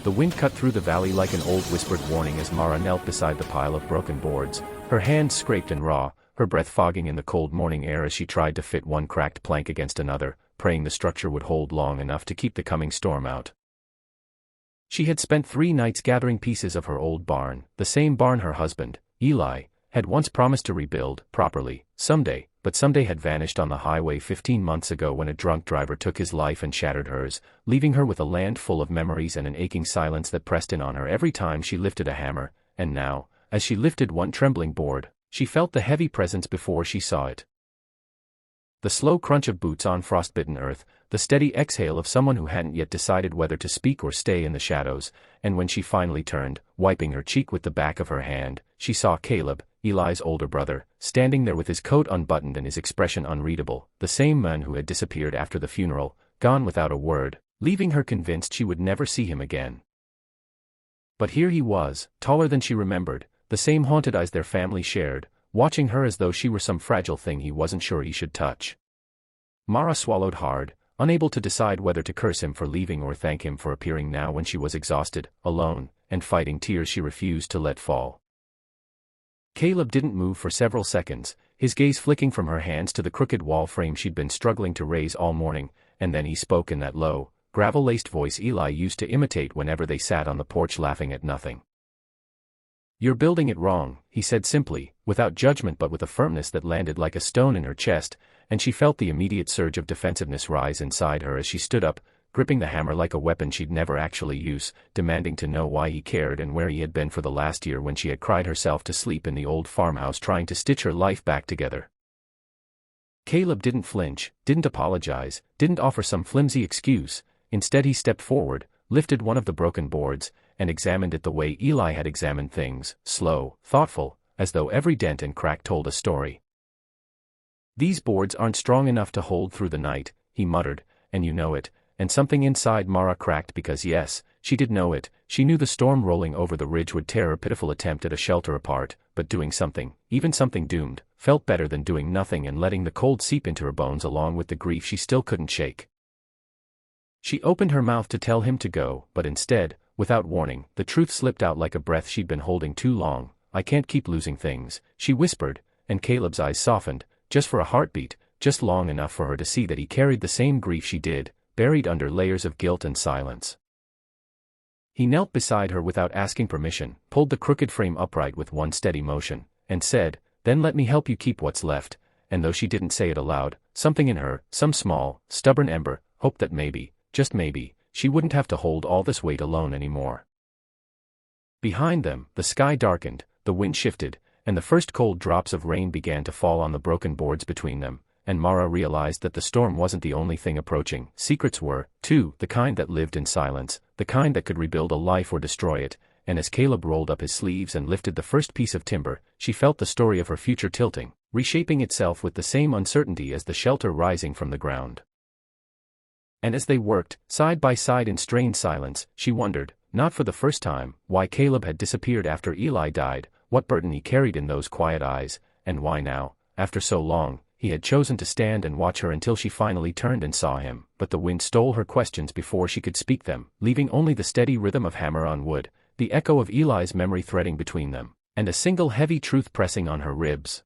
The wind cut through the valley like an old whispered warning as Mara knelt beside the pile of broken boards, her hands scraped and raw, her breath fogging in the cold morning air as she tried to fit one cracked plank against another, praying the structure would hold long enough to keep the coming storm out. She had spent 3 nights gathering pieces of her old barn, the same barn her husband, Eli, had once promised to rebuild, properly, someday, but someday had vanished on the highway 15 months ago when a drunk driver took his life and shattered hers, leaving her with a land full of memories and an aching silence that pressed in on her every time she lifted a hammer, and now, as she lifted one trembling board, she felt the heavy presence before she saw it. The slow crunch of boots on frostbitten earth, the steady exhale of someone who hadn't yet decided whether to speak or stay in the shadows, and when she finally turned, wiping her cheek with the back of her hand, she saw Caleb, Eli's older brother, standing there with his coat unbuttoned and his expression unreadable, the same man who had disappeared after the funeral, gone without a word, leaving her convinced she would never see him again. But here he was, taller than she remembered, the same haunted eyes their family shared, watching her as though she were some fragile thing he wasn't sure he should touch. Mara swallowed hard, unable to decide whether to curse him for leaving or thank him for appearing now when she was exhausted, alone, and fighting tears she refused to let fall. Caleb didn't move for several seconds, his gaze flicking from her hands to the crooked wall frame she'd been struggling to raise all morning, and then he spoke in that low, gravel-laced voice Eli used to imitate whenever they sat on the porch laughing at nothing. "You're building it wrong," he said simply, without judgment but with a firmness that landed like a stone in her chest, and she felt the immediate surge of defensiveness rise inside her as she stood up, gripping the hammer like a weapon she'd never actually use, demanding to know why he cared and where he had been for the last year when she had cried herself to sleep in the old farmhouse trying to stitch her life back together. Caleb didn't flinch, didn't apologize, didn't offer some flimsy excuse. Instead he stepped forward, lifted one of the broken boards, and examined it the way Eli had examined things, slow, thoughtful, as though every dent and crack told a story. "These boards aren't strong enough to hold through the night," he muttered, "and you know it," and something inside Mara cracked because yes, she did know it, she knew the storm rolling over the ridge would tear her pitiful attempt at a shelter apart, but doing something, even something doomed, felt better than doing nothing and letting the cold seep into her bones along with the grief she still couldn't shake. She opened her mouth to tell him to go, but instead, without warning, the truth slipped out like a breath she'd been holding too long. "I can't keep losing things," she whispered, and Caleb's eyes softened, just for a heartbeat, just long enough for her to see that he carried the same grief she did, buried under layers of guilt and silence. He knelt beside her without asking permission, pulled the crooked frame upright with one steady motion, and said, "Then let me help you keep what's left," and though she didn't say it aloud, something in her, some small, stubborn ember, hoped that maybe, just maybe, she wouldn't have to hold all this weight alone anymore. Behind them, the sky darkened, the wind shifted, and the first cold drops of rain began to fall on the broken boards between them, and Mara realized that the storm wasn't the only thing approaching. Secrets were, too, the kind that lived in silence, the kind that could rebuild a life or destroy it, and as Caleb rolled up his sleeves and lifted the first piece of timber, she felt the story of her future tilting, reshaping itself with the same uncertainty as the shelter rising from the ground. And as they worked, side by side in strained silence, she wondered, not for the first time, why Caleb had disappeared after Eli died, what burden he carried in those quiet eyes, and why now, after so long, he had chosen to stand and watch her until she finally turned and saw him. But the wind stole her questions before she could speak them, leaving only the steady rhythm of hammer on wood, the echo of Eli's memory threading between them, and a single heavy truth pressing on her ribs.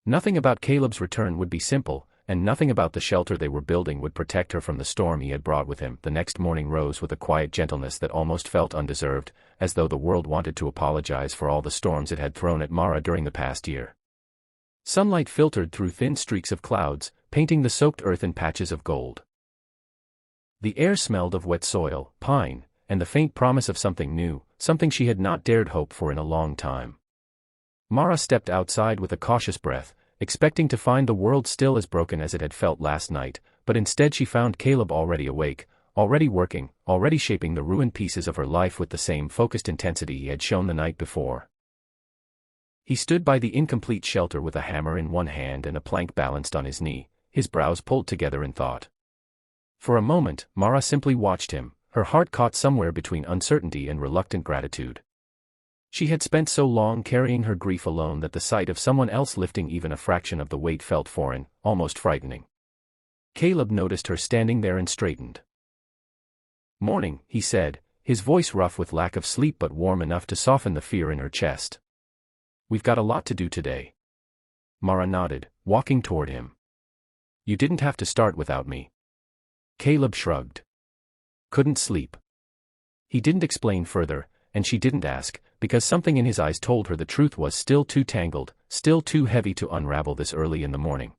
Nothing about Caleb's return would be simple, and nothing about the shelter they were building would protect her from the storm he had brought with him. The next morning rose with a quiet gentleness that almost felt undeserved, as though the world wanted to apologize for all the storms it had thrown at Mara during the past year. Sunlight filtered through thin streaks of clouds, painting the soaked earth in patches of gold. The air smelled of wet soil, pine, and the faint promise of something new, something she had not dared hope for in a long time. Mara stepped outside with a cautious breath, expecting to find the world still as broken as it had felt last night, but instead she found Caleb already awake, already working, already shaping the ruined pieces of her life with the same focused intensity he had shown the night before. He stood by the incomplete shelter with a hammer in one hand and a plank balanced on his knee, his brows pulled together in thought. For a moment, Mara simply watched him, her heart caught somewhere between uncertainty and reluctant gratitude. She had spent so long carrying her grief alone that the sight of someone else lifting even a fraction of the weight felt foreign, almost frightening. Caleb noticed her standing there and straightened. "Morning," he said, his voice rough with lack of sleep but warm enough to soften the fear in her chest. "We've got a lot to do today." Mara nodded, walking toward him. "You didn't have to start without me." Caleb shrugged. "Couldn't sleep." He didn't explain further, and she didn't ask, because something in his eyes told her the truth was still too tangled, still too heavy to unravel this early in the morning.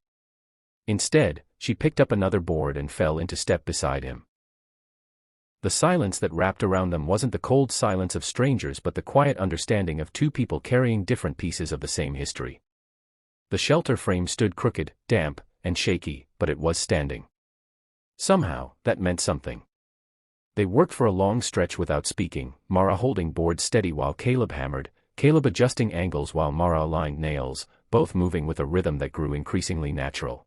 Instead, she picked up another board and fell into step beside him. The silence that wrapped around them wasn't the cold silence of strangers but the quiet understanding of two people carrying different pieces of the same history. The shelter frame stood crooked, damp, and shaky, but it was standing. Somehow, that meant something. They worked for a long stretch without speaking, Mara holding boards steady while Caleb hammered, Caleb adjusting angles while Mara aligned nails, both moving with a rhythm that grew increasingly natural.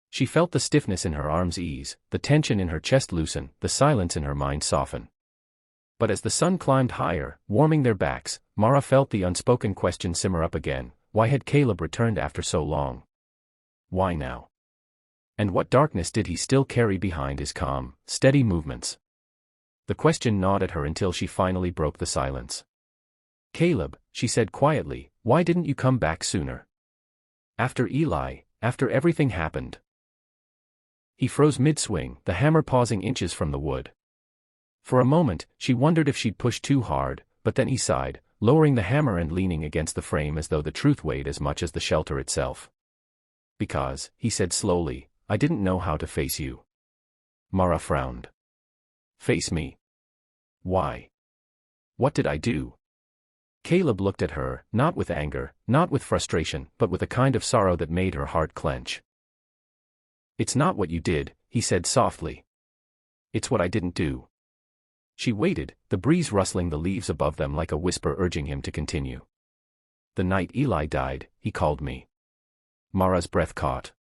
She felt the stiffness in her arms ease, the tension in her chest loosen, the silence in her mind soften. But as the sun climbed higher, warming their backs, Mara felt the unspoken question simmer up again: why had Caleb returned after so long? Why now? And what darkness did he still carry behind his calm, steady movements? The question gnawed at her until she finally broke the silence. "Caleb," she said quietly, "why didn't you come back sooner? After Eli, after everything happened." He froze mid-swing, the hammer pausing inches from the wood. For a moment, she wondered if she'd pushed too hard, but then he sighed, lowering the hammer and leaning against the frame as though the truth weighed as much as the shelter itself. "Because," he said slowly, "I didn't know how to face you." Mara frowned. "Face me? Why? What did I do?" Caleb looked at her, not with anger, not with frustration, but with a kind of sorrow that made her heart clench. "It's not what you did," he said softly. "It's what I didn't do." She waited, the breeze rustling the leaves above them like a whisper urging him to continue. "The night Eli died, he called me." Mara's breath caught.